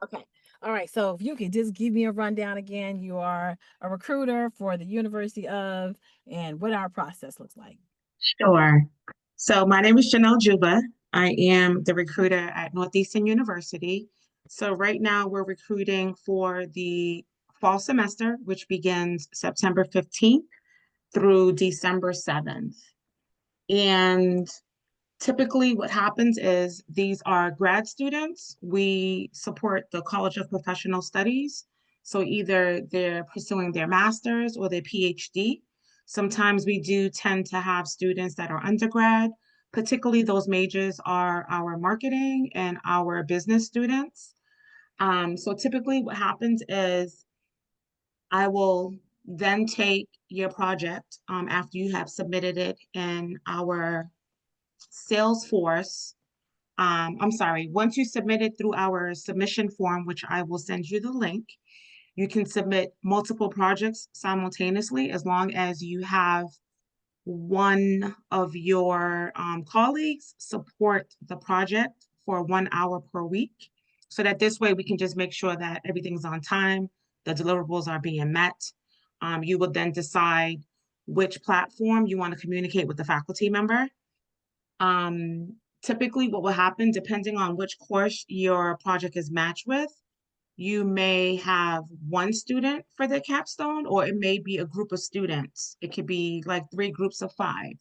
Okay. All right. So if you could just give me a rundown again, you are a recruiter for the University of, and what our process looks like. Sure. So my name is Janel Juba. I am the recruiter at Northeastern University. So right now we're recruiting for the fall semester, which begins September 15th through December 7th. And typically what happens is these are grad students. We support the College of Professional Studies. So either they're pursuing their master's or their PhD. Sometimes we do tend to have students that are undergrad, particularly those majors are our marketing and our business students. So typically what happens is I will then take your project after you have submitted it in our Salesforce. I'm sorry, once you submit it through our submission form, which I will send you the link, you can submit multiple projects simultaneously as long as you have one of your colleagues support the project for 1 hour per week. So that this way we can just make sure that everything's on time, the deliverables are being met. You will then decide which platform you want to communicate with the faculty member. Typically, what will happen, depending on which course your project is matched with, you may have one student for the capstone, or it may be a group of students. It could be like 3 groups of 5.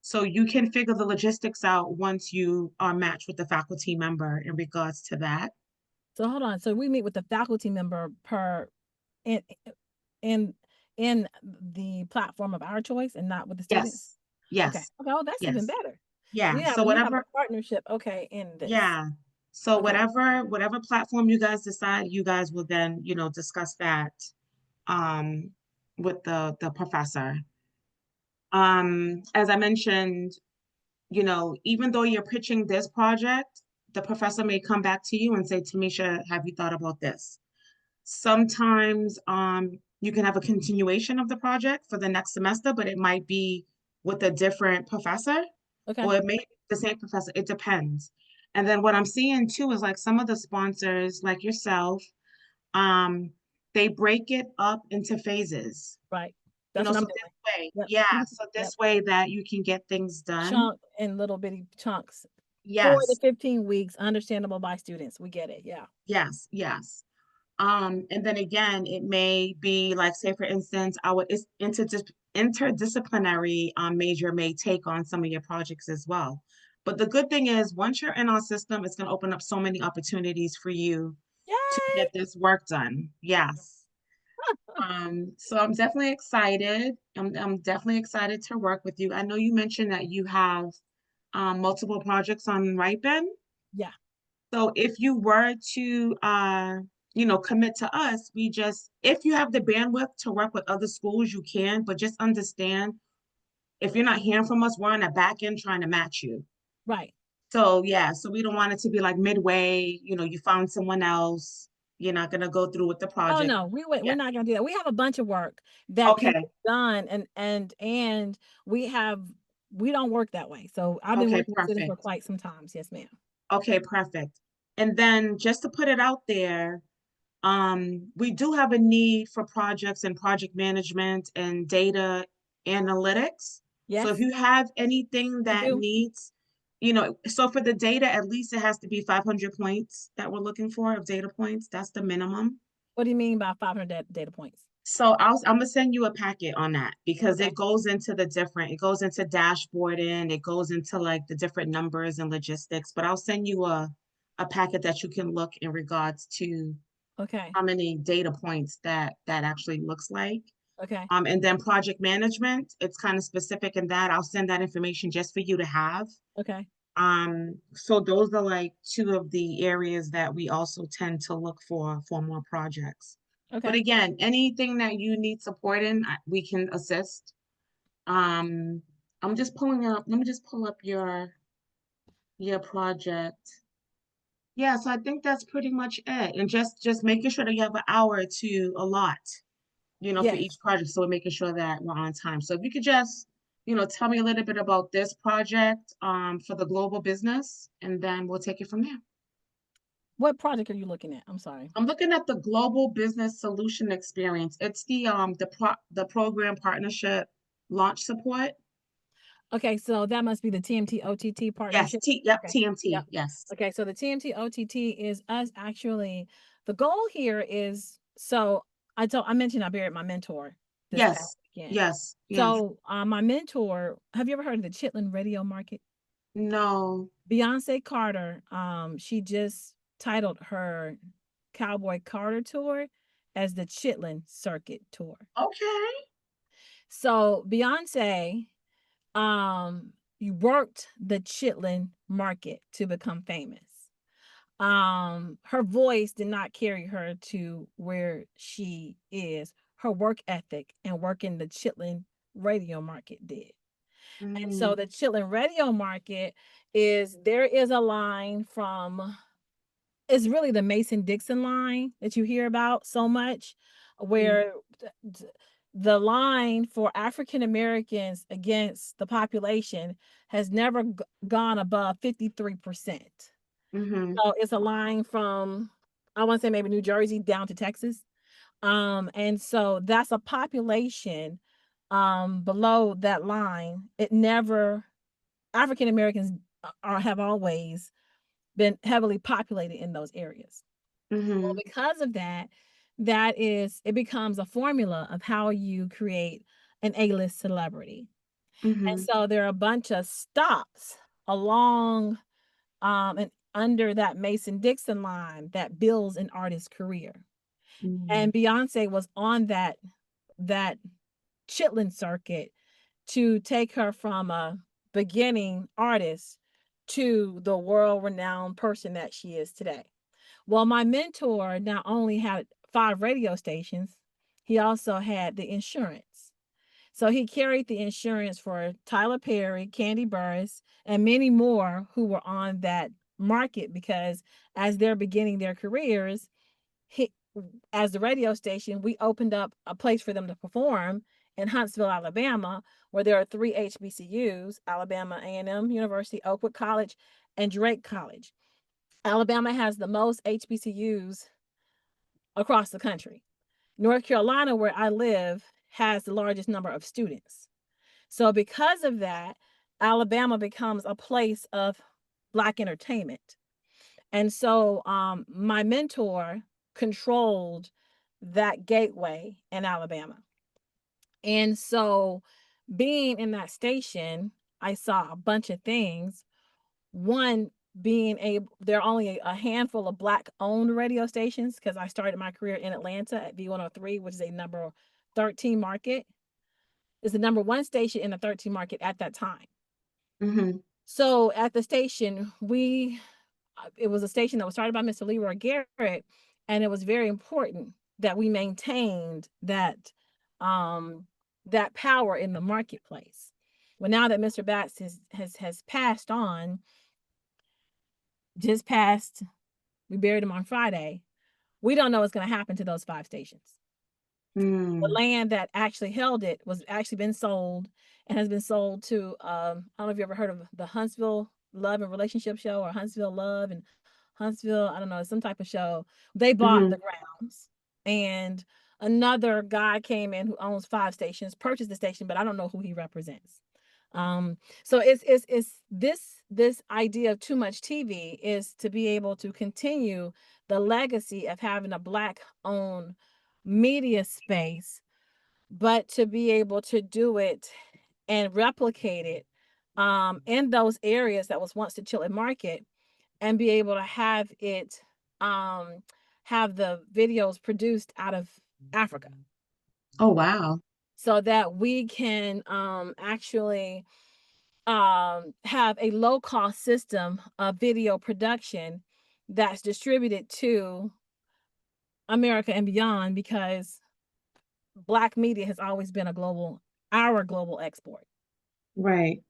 So you can figure the logistics out once you are matched with the faculty member in regards to that. So hold on. So we meet with the faculty member per in in in the platform of our choice and not with the students. Yes, Okay. yes, Okay. Oh, that's even yes. better. So Yeah. So you have a whatever, partnership. Okay, in this. yeah. So Okay. whatever platform you guys decide, you guys will then, discuss that um, with the professor. As I mentioned, even though you're pitching this project, the professor may come back to you and say, Tamisha, have you thought about this? Sometimes you can have a continuation of the project for the next semester, but it might be with a different professor, Okay. or it may be the same professor. It depends. And then what I'm seeing too is like some of the sponsors, like yourself, um, they break it up into phases. Right. That's what I'm So doing. this way, Yep. yeah, Mhm. so Yep. this way that you can get things done. Chunk in little bitty chunks. 4 to Yes, 15 weeks, understandable by students. We get it. Yeah. yes, yes. And then again, it may be like, say, for instance, our interdisciplinary major may take on some of your projects as well. But the good thing is, once you're in our system, it's going to open up so many opportunities for you to Yay! get this work done. Yes. So I'm definitely excited. I'm definitely excited to work with you. I know you mentioned that you have multiple projects on Ripen. Yeah. So if you were to, commit to us, if you have the bandwidth to work with other schools, you can, but just understand if you're not hearing from us, we're on the back end trying to match you. Right. So yeah, so we don't want it to be like midway, you found someone else, you're not going to go through with the Oh project. no, we're Yeah. not gonna do that. We have a bunch of work that can be Okay. done, and we have we don't work that way. So I've been Okay, working with students for perfect. quite some times. Yes, ma'am. Okay, perfect. And then just to put it out there, we do have a need for projects and project management and data analytics. So if Yes, you have anything we that do. needs, so for the data, at least it has to be 500 points that we're looking for of data points. That's the minimum. What do you mean by 500 data points? So I'm gonna send you a packet on that because Okay. it goes into dashboarding, it goes into like the different numbers and logistics, but I'll send you a packet that you can look in regards to Okay. how many data points that actually looks like. Okay. And then project management, it's kind of specific in that. I'll send that information just for you to have. Okay. So those are like two of the areas that we also tend to look for more projects. But Okay. again, anything that you need support in, we can assist. Um, I'm just pulling up, let me just pull up your project. Yeah, so I think that's pretty much it. And just making sure that you have an hour to allot, for Yes. each project. So we're making sure that we're on time. So if you could just, tell me a little bit about this project for the global business, and then we'll take it from there. What project are you looking at? I'm sorry. I'm looking at the Global Business Solution Experience. It's the program partnership launch support. Okay, so that must be the TMT OTT Yes, partnership. yep, Okay. Yep. TMT. Yes. Okay, so the TMT OTT is us actually, the goal here is, so I mentioned I buried my mentor this past Yes. weekend. Yes. Yes. So my mentor, have you ever heard of the Chitlin Radio Market? No. Beyonce Carter, she just titled her Cowboy Carter tour as the Chitlin Circuit Tour. Okay. So Beyonce, you worked the Chitlin market to become famous. Her voice did not carry her to where she is. Her work ethic and working the Chitlin radio market did. And so Mm, the Chitlin radio market there is a line from, it's really the Mason Dixon line that you hear about so much, mm, where the line for African Americans against the population has never gone above 53%. mm-hmm, So it's a line from, I want to say maybe New Jersey down to Texas. And so that's a population below that line. It never, African Americans have always been heavily populated in those areas. Well, mm-hmm, because of that, it becomes a formula of how you create an A-list celebrity. And mm-hmm, so there are a bunch of stops along and under that Mason Dixon line that builds an artist's career. mm, And Beyonce was on that Chitlin circuit to take her from a beginning artist to the world renowned person that she is today. Well, my mentor not only had 5 radio stations, he also had the insurance. So he carried the insurance for Tyler Perry, Candy Burris, and many more who were on that market because as they're beginning their careers, he, as the radio station, we opened up a place for them to perform in Huntsville, Alabama, where there are 3 HBCUs, Alabama A&M University, Oakwood College, and Drake College. Alabama has the most HBCUs across the country. North Carolina, where I live, has the largest number of students. So, because of that, Alabama becomes a place of Black entertainment. And so, my mentor controlled that gateway in Alabama. And so, being in that station, I saw a bunch of things. One being there are only a handful of Black owned radio stations because I started my career in Atlanta at V103, which is a number 13 market. Is the number one station in the 13 market at that time. mm-hmm, So at the station, it was a station that was started by Mr. Leroy Garrett, and it was very important that we maintained um, that power in the marketplace. Well, now that Mr. Batts has passed on, just passed, we buried him on Friday. We don't know what's going to happen to those 5 stations. The mm, land that actually held it was actually been sold and has been sold to I don't know if you ever heard of the Huntsville Love and Relationship Show or Huntsville Love and Huntsville, I don't know, some type of show. They bought mm-hmm. the grounds, and another guy came in who owns 5 stations, purchased the station, but I don't know who he represents. So it's this idea of too much TV is to be able to continue the legacy of having a Black owned media space, but to be able to do it and replicate it in those areas that was once the Chitlin market, and be able to um, have the videos produced out of Africa Oh, wow. so that we can actually have a low cost system of video production that's distributed to America and beyond because Black media has always been our global export. Right.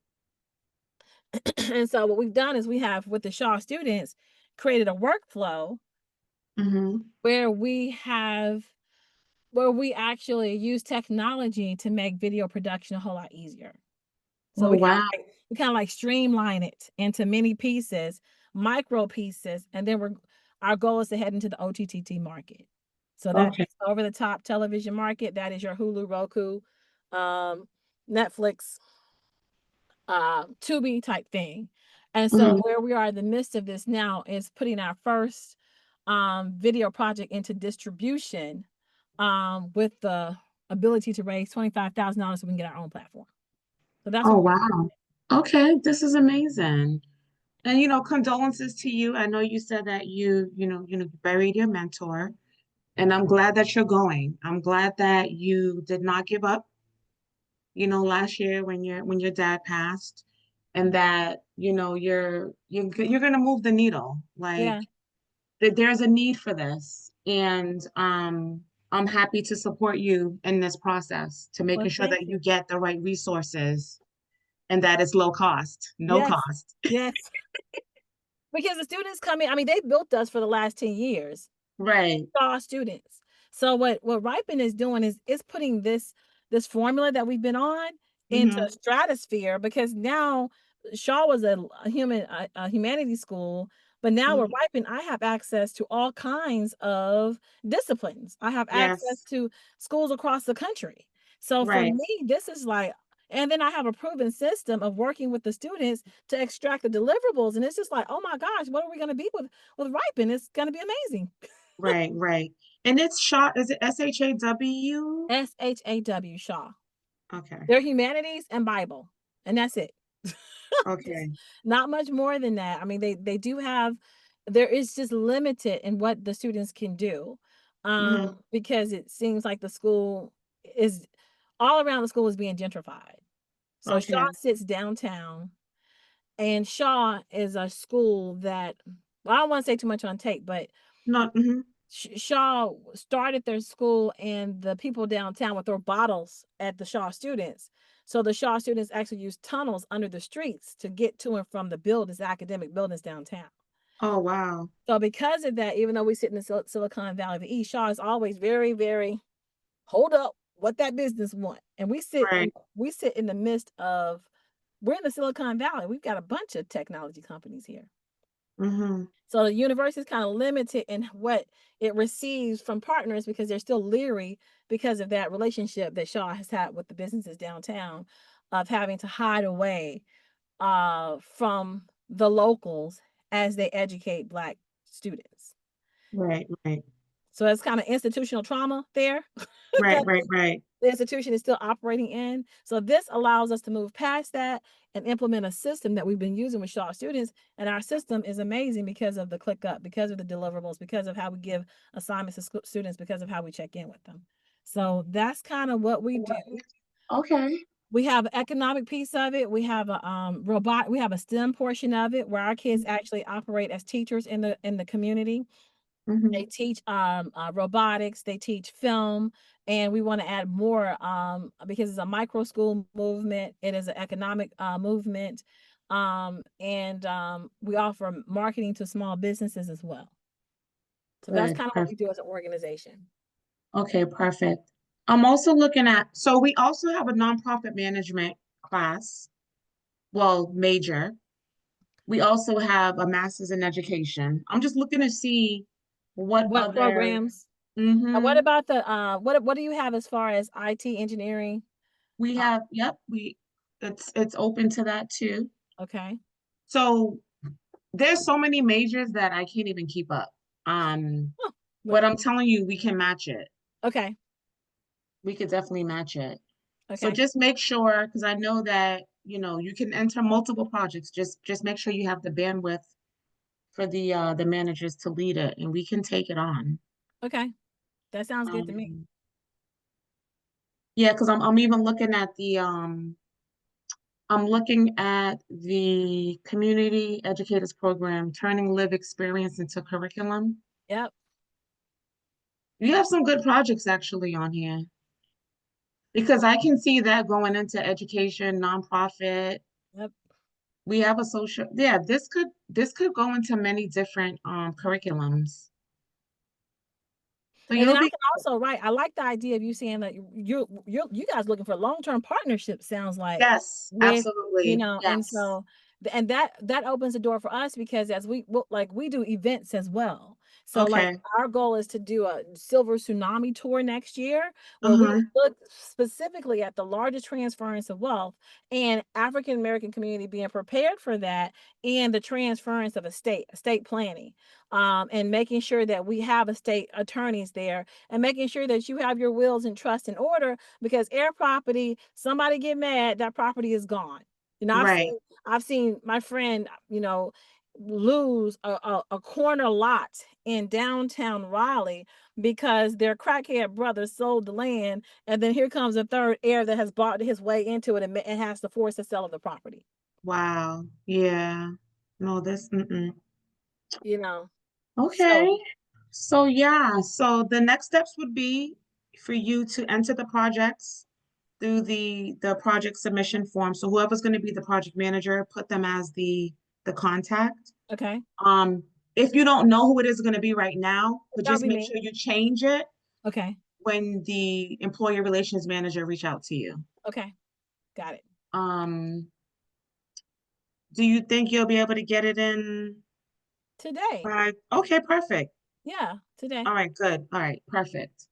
And so what we've done is we have with the Shaw students created a workflow Mm-hmm. where we actually use technology to make video production a whole lot easier. So Oh, wow. we kind of like streamline it into many pieces, micro pieces, and then our goal is to head into the OTT market. So that's Okay. over the top television market. That is your Hulu, Roku, um, Netflix, Tubi type thing. And so Mhm. where we are in the midst of this now is putting our first video project into distribution with the ability to raise $25,000 so we can get our own platform. So that's Oh, what we're wow. Okay, this is amazing. And condolences to you. I know you said that you buried your mentor, and I'm glad that you're going. I'm glad that you did not give up, last year when your dad passed, and that, you're gonna move the needle. Like yeah. that there's a need for this. And I'm happy to support you in this process to Well, making sure thank that you you. get the right resources and that it's low cost, no Yes. cost. Yes. Because the students come in, I mean, they built us for the last 10 years. Right. Our students. So what Ripen is doing is putting this formula that we've been on into Mm-hmm. stratosphere because now Shaw was a humanities school, but now with Hmm. Ripen, I have access to all kinds of disciplines. I have access Yes. to schools across the country. So for Right. me, this is like, and then I have a proven system of working with the students to extract the deliverables. And it's just like, oh my gosh, what are we going to be with Ripen? It's going to be amazing. Right. Right. And it's shot, is it SHAW? SHAW, Shaw. Okay. They're humanities and Bible, and that's it. Just Okay. not much more than that. I mean, they do have there is just limited in what the students can do, Hmm. because it seems like the school is all around the school is being gentrified. So Shaw Okay. sits downtown, and Shaw is a school that well, I don't want to say too much on tape, but Not, hmm. Shaw started their school, and the people downtown would throw bottles at the Shaw students. So the Shaw students actually use tunnels under the streets to get to and from the buildings, academic buildings downtown. Oh, wow. So because of that, even though we sit in the Silicon Valley of the East, Shaw is always very, very hold up what that business want. And Right. we sit in the midst of we're in the Silicon Valley. We've got a bunch of technology companies here. Hmm. So the university is kind of limited in what it receives from partners because they're still leery because of that relationship that Shaw has had with the businesses downtown of having to hide away from the locals as they educate Black students. Right. Right. So it's kind of institutional trauma there Right. that Right. Right. the institution is still operating in. So this allows us to move past that and implement a system that we've been using with Shaw students. And our system is amazing because of the ClickUp, because of the deliverables, because of how we give assignments to students, because of how we check in with them. So that's kind of what we do. Okay. We have an economic piece of it. We have a we have a STEM portion of it where our kids actually operate as teachers in the community. They Hmm. teach robotics, they teach film, and we want to add more because it's a micro school movement. It is an economic movement, and we offer marketing to small businesses as well. So that's Good. kind of what we Perfect. do as an organization. Okay. Perfect. I'm also looking at, so we also have a nonprofit management class, well, major. We also have a master's in education. I'm just looking to see what What other, programs? And what hmm about the what do you have as far as IT engineering? we Uh, have, yep, it's open to that too. okay. So there's so many majors that I can't even keep up. Um, Oh, but well, I'm telling you, we can match it. okay. We could definitely match it. So Okay. just make sure, because I know that, you can enter multiple projects. Just make sure you have the bandwidth for the managers to lead it, and we can take it on. Okay. That sounds good to me. Um, yeah, because I'm even looking at I'm looking at the community educators program, turning live experience into curriculum. Yep. You have some good projects actually on here because I can see that going into education, nonprofit. Yep. We have a social, yeah, this could go into many different curriculums. So And then you'll I be, can also write. I like the idea of you saying that you guys looking for long-term partnership sounds like yes, with, absolutely. and Yes. so and that opens the door for us because as we like we do events as well. So, like, Okay. our goal is to do a silver tsunami tour next year where we Uh-huh. look specifically at the largest transference of wealth and African American community being prepared for that and the transference of estate planning, and making sure that we have estate attorneys there and making sure that you have your wills and trust in order because air property, somebody get mad, that property is gone. You know, Right. I've seen my friend, lose a corner lot in downtown Raleigh because their crackhead brother sold the land, and then here comes a third heir that has bought his way into it and has to force the sale of the property. Wow. Yeah. No, this, mm-mm. You know, so Okay. So yeah, so the next steps would be for you to enter the projects through the project submission form. So whoever's going to be the project manager, put them as the contact. okay, Um, if you don't know who it is going to be right now, but that'll just be make me. sure you change it Okay, when the employee relations manager reach out to you. okay, got it. Um, do you think you'll be able to get it in Today, by, okay, perfect. yeah, today. All right, good. All right, perfect.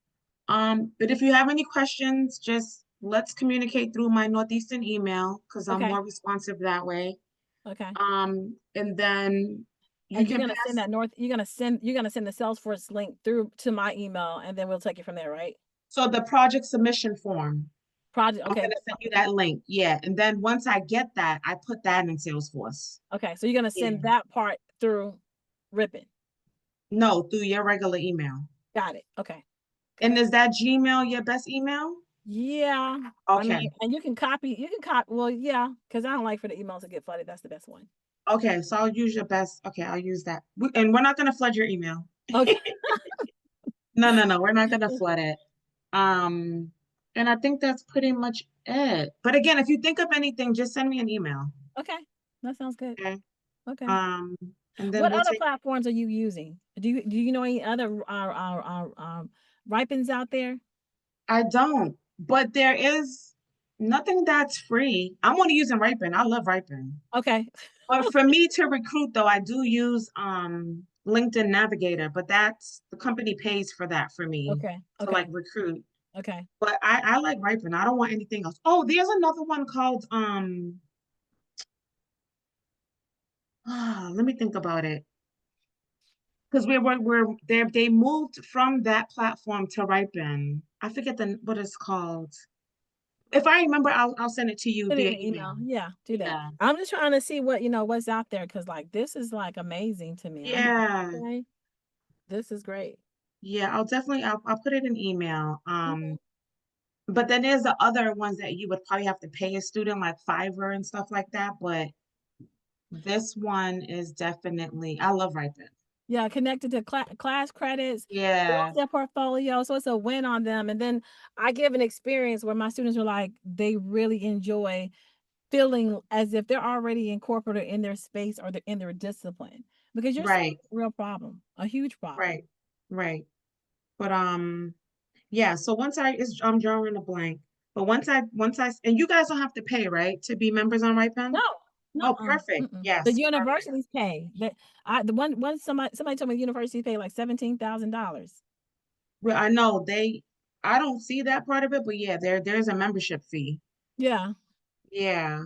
But if you have any questions, just let's communicate through my Northeastern email because I'm Okay, more responsive that way. okay. And then you And you're can gonna send pass. that north. You're gonna send the Salesforce link through to my email, and then we'll take it from there, right? So the project submission form, Project. I'm Okay. gonna send you that link. Yeah, and then once I get that, I put that in Salesforce. Okay. So you're gonna Yeah. send that part through Rippin. No, through your regular email. Got it. Okay. And Okay. is that Gmail your best email? Yeah. I mean, Okay. and you can copy. You can copy. Well, yeah, because I don't like for the emails to get flooded. That's the best one. Okay, so I'll use your best. Okay, I'll use that. And we're not gonna flood your email. Okay. No, no, no, we're not gonna flood it. Um, and I think that's pretty much it. But again, if you think of anything, just send me an email. Okay. That sounds good. Okay. Okay. Um, and then What we'll other take. platforms are you using? Do you know any other ripens out there? I don't, but there is nothing that's free. I'm only using Ripen. I love Ripen. Okay. But for me to recruit though, I do use LinkedIn Navigator, but that's the company pays for that for me Okay. to like Okay. recruit. Okay. But I like Ripen. I don't want anything else. Oh, there's another one called let me think about it. Because they moved from that platform to Ripen. I forget what it's called. If I remember, I'll send it to you Put it via in an email. email. Yeah, do that. Yeah. I'm just trying to see what's out there because like this is like amazing to me. I'm Yeah. okay. This is great. Yeah, I'll put it in email. Mhm. But then there's the other ones that you would probably have to pay a student like Fiverr and stuff like that. But this one is definitely I love Ripen. Yeah, connected to class credits, builds Yeah, their portfolio, so it's a win on them. And then I give an experience where my students are like they really enjoy feeling as if they're already incorporated in their space or they're in their discipline because you're solving right, a real problem, a huge problem. right, right. But yeah, so I'm drawing a blank. But once I and you guys don't have to pay, right, to be members on No, Ripen? no, Oh, perfect. the Yes, perfect. universities pay. That I the one somebody told me the universities pay like $17,000. Well, I don't see that part of it, but yeah, there's a membership fee. Yeah, Yeah.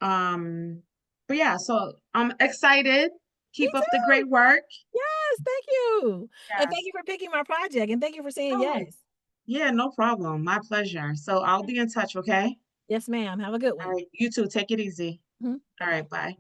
Um, but yeah, so I'm excited. me Keep up the too. great work. Yes, thank you. And thank Yes. you for picking my project and thank you for saying Oh, yes. yeah, no problem. My pleasure. So I'll Okay. be in touch, okay? Yes, ma'am. Have a good All one. right, you too. Take it easy. Mhm. All right, Bye-bye. bye.